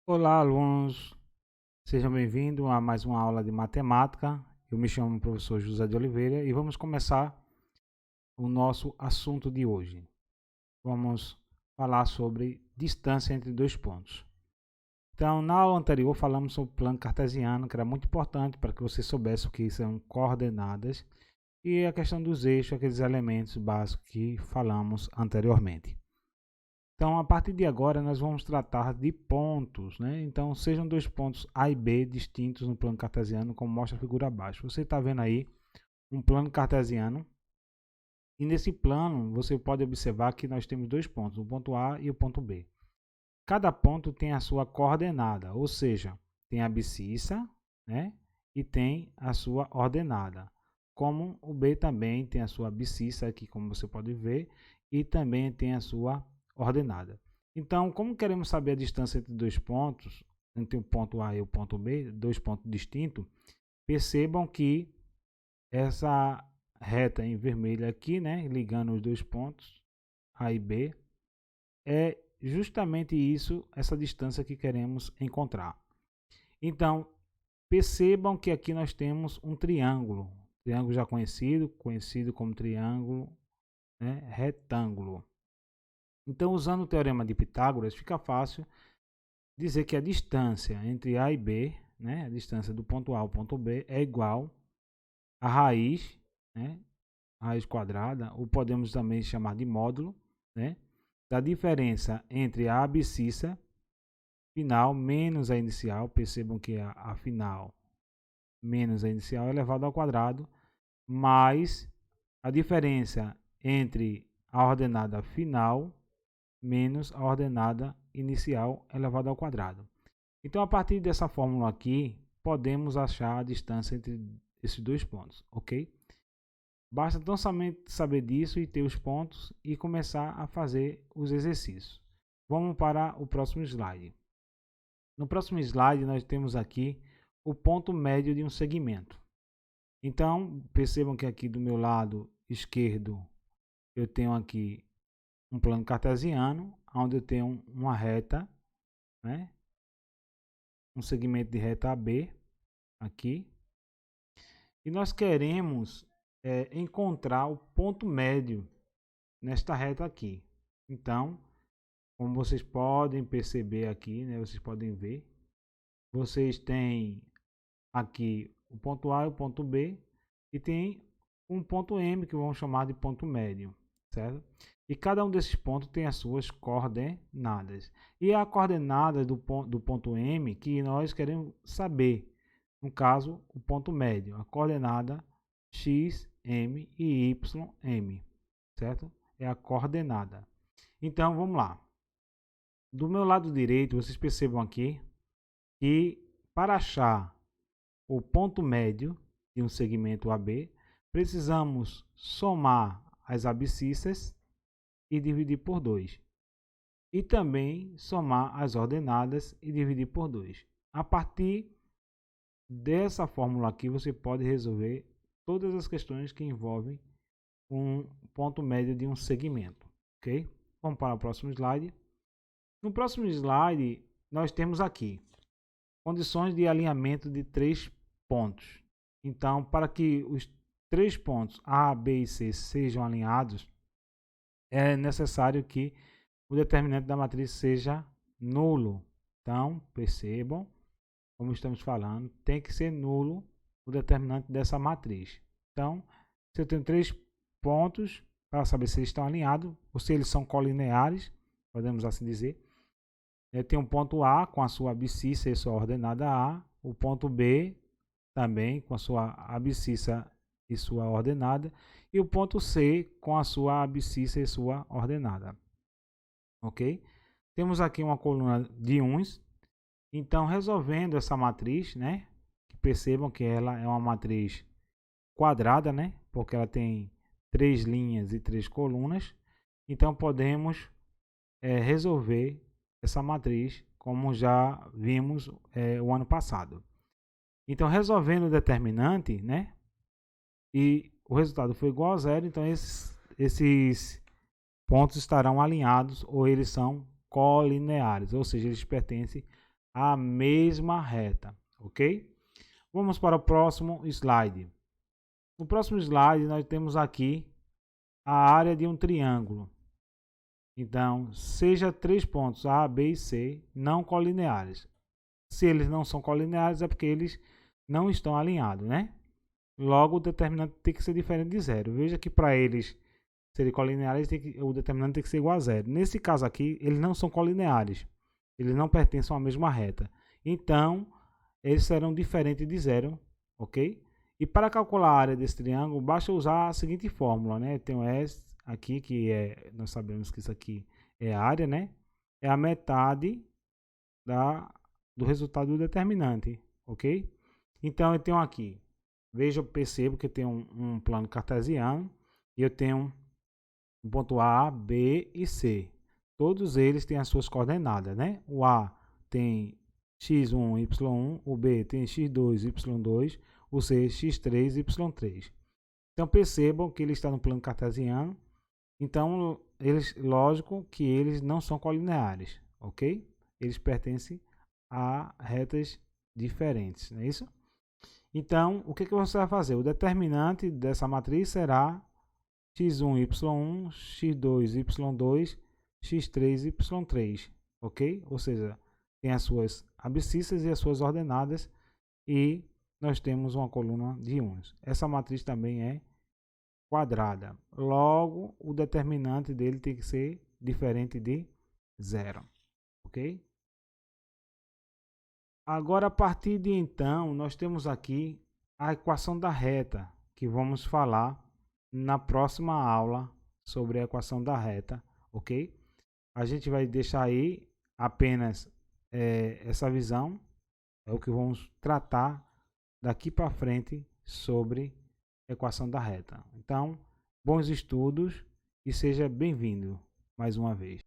Olá, alunos, sejam bem-vindos a mais uma aula de matemática. Eu me chamo professor José de Oliveira e vamos começar o nosso assunto de hoje. Vamos falar sobre distância entre dois pontos. Então, na aula anterior falamos sobre o plano cartesiano, que era muito importante para que você soubesse o que são coordenadas e a questão dos eixos, aqueles elementos básicos que falamos anteriormente. Então, a partir de agora, nós vamos tratar de pontos, né? Então, sejam dois pontos A e B distintos no plano cartesiano, como mostra a figura abaixo. Você está vendo aí um plano cartesiano, e nesse plano você pode observar que nós temos dois pontos, o ponto A e o ponto B. Cada ponto tem a sua coordenada, ou seja, tem a abscissa, né? E tem a sua ordenada. Como o B também tem a sua abscissa aqui, como você pode ver, e também tem a sua ordenada. Então, como queremos saber a distância entre dois pontos, entre o ponto A e o ponto B, dois pontos distintos, percebam que essa reta em vermelho aqui, né, ligando os dois pontos A e B, é justamente isso, essa distância que queremos encontrar. Então, percebam que aqui nós temos um triângulo já conhecido como triângulo, né, retângulo. Então, usando o teorema de Pitágoras, fica fácil dizer que a distância entre A e B, né, a distância do ponto A ao ponto B, é igual à raiz, né, raiz quadrada, ou podemos também chamar de módulo, né, da diferença entre a abscissa final menos a inicial. Percebam que a final menos a inicial é elevado ao quadrado, mais a diferença entre a ordenada final menos a ordenada inicial elevado ao quadrado. Então, a partir dessa fórmula aqui, podemos achar a distância entre esses dois pontos, ok? Basta tão somente saber disso e ter os pontos e começar a fazer os exercícios. Vamos para o próximo slide. No próximo slide, nós temos aqui o ponto médio de um segmento. Então, percebam que aqui do meu lado esquerdo, eu tenho aqui um plano cartesiano, onde eu tenho uma reta, né? Um segmento de reta AB, aqui. E nós queremos encontrar o ponto médio nesta reta aqui. Então, como vocês podem perceber aqui, né? Vocês podem ver, vocês têm aqui o ponto A e o ponto B, e tem um ponto M que vamos chamar de ponto médio, certo? E cada um desses pontos tem as suas coordenadas. E a coordenada do ponto M que nós queremos saber, no caso, o ponto médio, a coordenada x, m e y, m, certo? É a coordenada. Então, vamos lá. Do meu lado direito, vocês percebam aqui que para achar o ponto médio de um segmento AB, precisamos somar as abscissas e dividir por 2. E também somar as ordenadas e dividir por 2. A partir dessa fórmula aqui, você pode resolver todas as questões que envolvem um ponto médio de um segmento. Ok? Vamos para o próximo slide. No próximo slide, nós temos aqui condições de alinhamento de três pontos. Então, para que os três pontos A, B e C sejam alinhados, é necessário que o determinante da matriz seja nulo. Então, percebam, como estamos falando, tem que ser nulo o determinante dessa matriz. Então, se eu tenho três pontos, para saber se eles estão alinhados, ou se eles são colineares, podemos assim dizer, tem um ponto A com a sua abscissa e sua ordenada A, o ponto B também com a sua abscissa e sua ordenada, e o ponto C com a sua abscissa e sua ordenada. Ok? Temos aqui uma coluna de uns. Então, resolvendo essa matriz, né? Percebam que ela é uma matriz quadrada, né? Porque ela tem três linhas e três colunas. Então, podemos resolver essa matriz como já vimos o ano passado. Então, resolvendo o determinante, né? E o resultado foi igual a zero, então esses pontos estarão alinhados ou eles são colineares, ou seja, eles pertencem a mesma reta, ok? Vamos para o próximo slide. No próximo slide nós temos aqui a área de um triângulo. Então, seja 3 pontos A, B e C não colineares. Se eles não são colineares é porque eles não estão alinhados, né? Logo, o determinante tem que ser diferente de zero. Veja que para eles serem colineares, o determinante tem que ser igual a zero. Nesse caso aqui, eles não são colineares. Eles não pertencem à mesma reta. Então, eles serão diferentes de zero, ok? E para calcular a área desse triângulo, basta usar a seguinte fórmula, né? Tem o S aqui, que nós sabemos que isso aqui é a área, né? É a metade do resultado do determinante, ok? Então, eu tenho aqui, veja, percebo que eu tenho um plano cartesiano e eu tenho um ponto A, B e C. Todos eles têm as suas coordenadas, né? O A tem x1, y1, o B tem x2, y2, o C x3, y3. Então percebam que ele está no plano cartesiano. Então, lógico que eles não são colineares, ok? Eles pertencem a retas diferentes, não é isso? Então, o que você vai fazer? O determinante dessa matriz será x1, y1, x2, y2, x3, y3, ok? Ou seja, tem as suas abscissas e as suas ordenadas e nós temos uma coluna de uns. Essa matriz também é quadrada. Logo, o determinante dele tem que ser diferente de zero, ok? Agora, a partir de então, nós temos aqui a equação da reta, que vamos falar na próxima aula sobre a equação da reta, ok? A gente vai deixar aí apenas essa visão, é o que vamos tratar daqui para frente sobre a equação da reta. Então, bons estudos e seja bem-vindo mais uma vez.